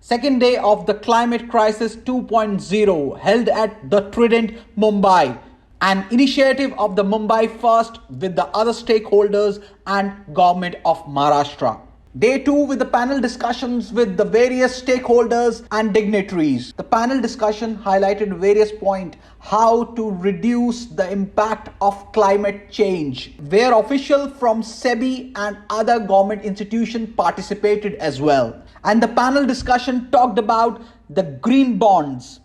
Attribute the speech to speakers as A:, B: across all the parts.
A: Second day of the Climate Crisis 2.0 held at the Trident, Mumbai, an initiative of the Mumbai First with the other stakeholders and government of Maharashtra. Day 2 with the panel discussions with the various stakeholders and dignitaries. The panel discussion highlighted various points how to reduce the impact of climate change, where officials from SEBI and other government institutions participated as well. And the panel discussion talked about the green bonds,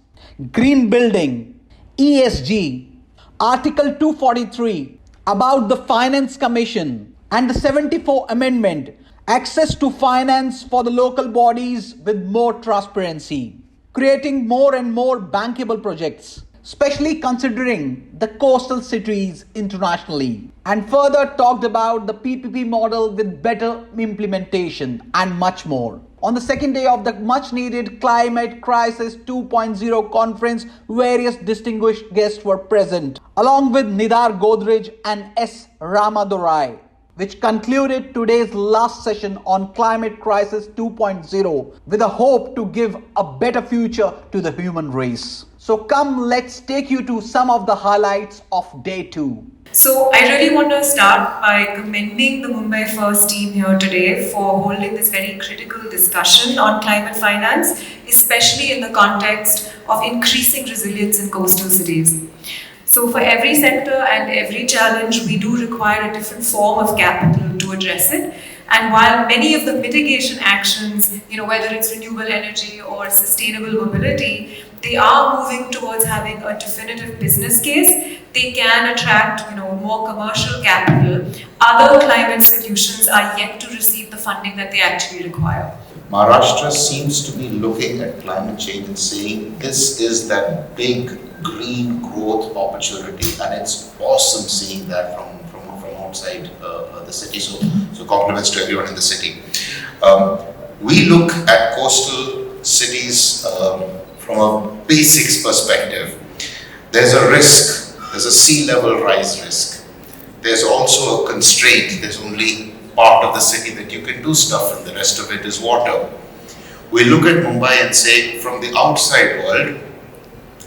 A: green building, ESG, Article 243, about the Finance Commission, and the 74th Amendment, access to finance for the local bodies with more transparency, creating more and more bankable projects, especially considering the coastal cities internationally, and further talked about the PPP model with better implementation and much more. On the second day of the much needed Climate Crisis 2.0 conference, various distinguished guests were present, along with Nidar Godrej and S. Ramadorai, which concluded today's last session on Climate Crisis 2.0 with a hope to give a better future to the human race. So come, let's take you to some of the highlights of day 2.
B: So I really want to start by commending the Mumbai First team here today for holding this very critical discussion on climate finance, especially in the context of increasing resilience in coastal cities. So for every sector and every challenge, we do require a different form of capital to address it. And while many of the mitigation actions, whether it's renewable energy or sustainable mobility, they are moving towards having a definitive business case, they can attract, more commercial capital. Other climate solutions are yet to receive the funding that they actually require.
C: Maharashtra seems to be looking at climate change and saying this is that big green growth opportunity, and it's awesome seeing that from outside the city. So compliments to everyone in the city. We look at coastal cities from a basics perspective. There's a risk. There's a sea level rise risk. There's also a constraint. There's only part of the city that you can do stuff, and the rest of it is water. We look at Mumbai and say, from the outside world,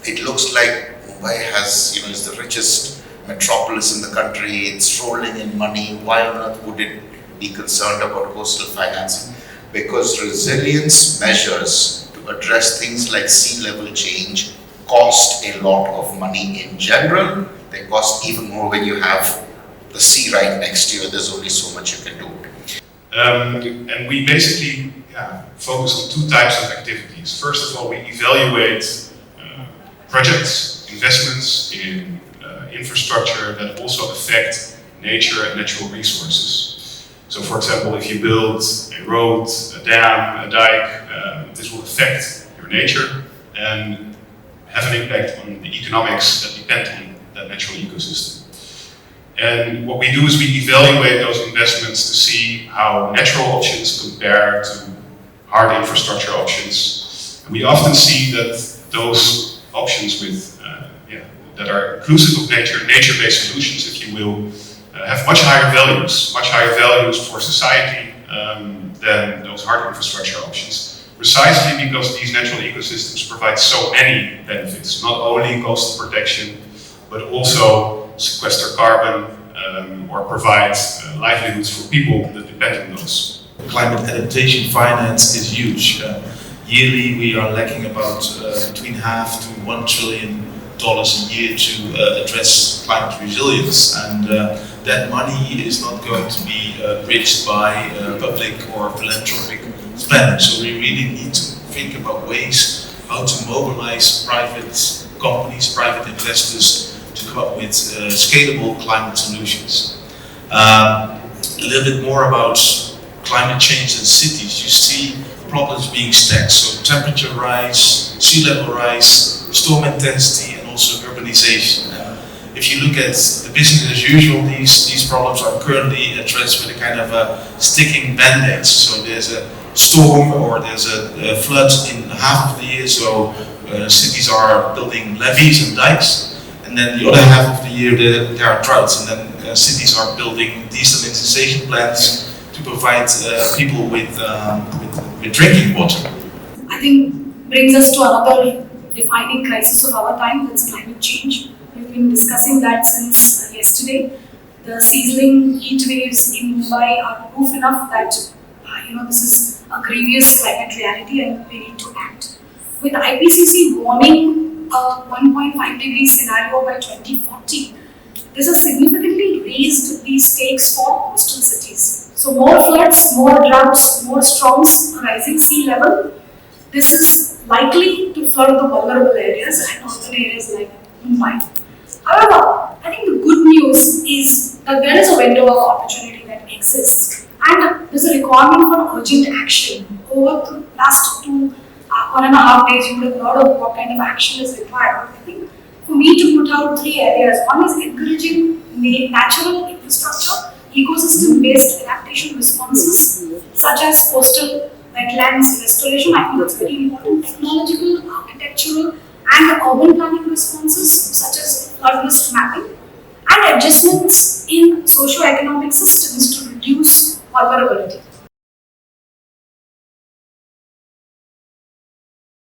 C: it looks like Mumbai is the richest metropolis in the country. It's rolling in money. Why on earth would it be concerned about coastal financing? Because resilience measures to address things like sea level change cost a lot of money in general. They cost even more when you have the sea right next to you. There's only so much you can do.
D: And we basically focus on two types of activities. First of all, we evaluate projects, investments in infrastructure that also affect nature and natural resources. So for example, if you build a road, a dam, a dike, this will affect your nature and have an impact on the economics that depend on that natural ecosystem. And what we do is we evaluate those investments to see how natural options compare to hard infrastructure options. And we often see that those options with that are inclusive of nature-based solutions, if you will, have much higher values for society than those hard infrastructure options. Precisely because these natural ecosystems provide so many benefits, not only coastal protection, but also sequester carbon or provide livelihoods for people that depend on those.
E: Climate adaptation finance is huge. Yearly we are lacking about between $0.5 to $1 trillion a year to address climate resilience, and that money is not going to be bridged by public or philanthropic spending. So we really need to think about ways how to mobilize private companies, private investors to come up with scalable climate solutions. A little bit more about climate change in cities. You see problems being stacked. So temperature rise, sea level rise, storm intensity, and also urbanization. If you look at the business as usual, these problems are currently addressed with a kind of a sticking band-aid. So there's a storm or there's a flood in half of the year, so cities are building levees and dikes. And then the other half of the year there are droughts, and then cities are building desalination plants to provide people with drinking water.
B: I
F: I think brings us to another defining crisis of our time, that's climate change. We've been discussing that since yesterday. The sizzling heat waves in Mumbai are proof enough that this is a grievous climate reality and we need to act. With IPCC warning a 1.5 degree scenario by 2040, this has significantly raised the stakes for coastal cities. So more floods, more droughts, more storms, rising sea level. This is likely to flood the vulnerable areas and urban areas like Mumbai. However, I think the good news is that there is a window of opportunity that exists and there's a requirement for urgent action. Over the last 1.5 days, you would have heard of what kind of action is required. I think for me to put out 3 areas, one is encouraging natural infrastructure, ecosystem-based adaptation responses such as coastal wetlands restoration. I think it's very important. Technological, architectural and urban planning responses such as flood risk mapping and adjustments in socio-economic systems to reduce vulnerability.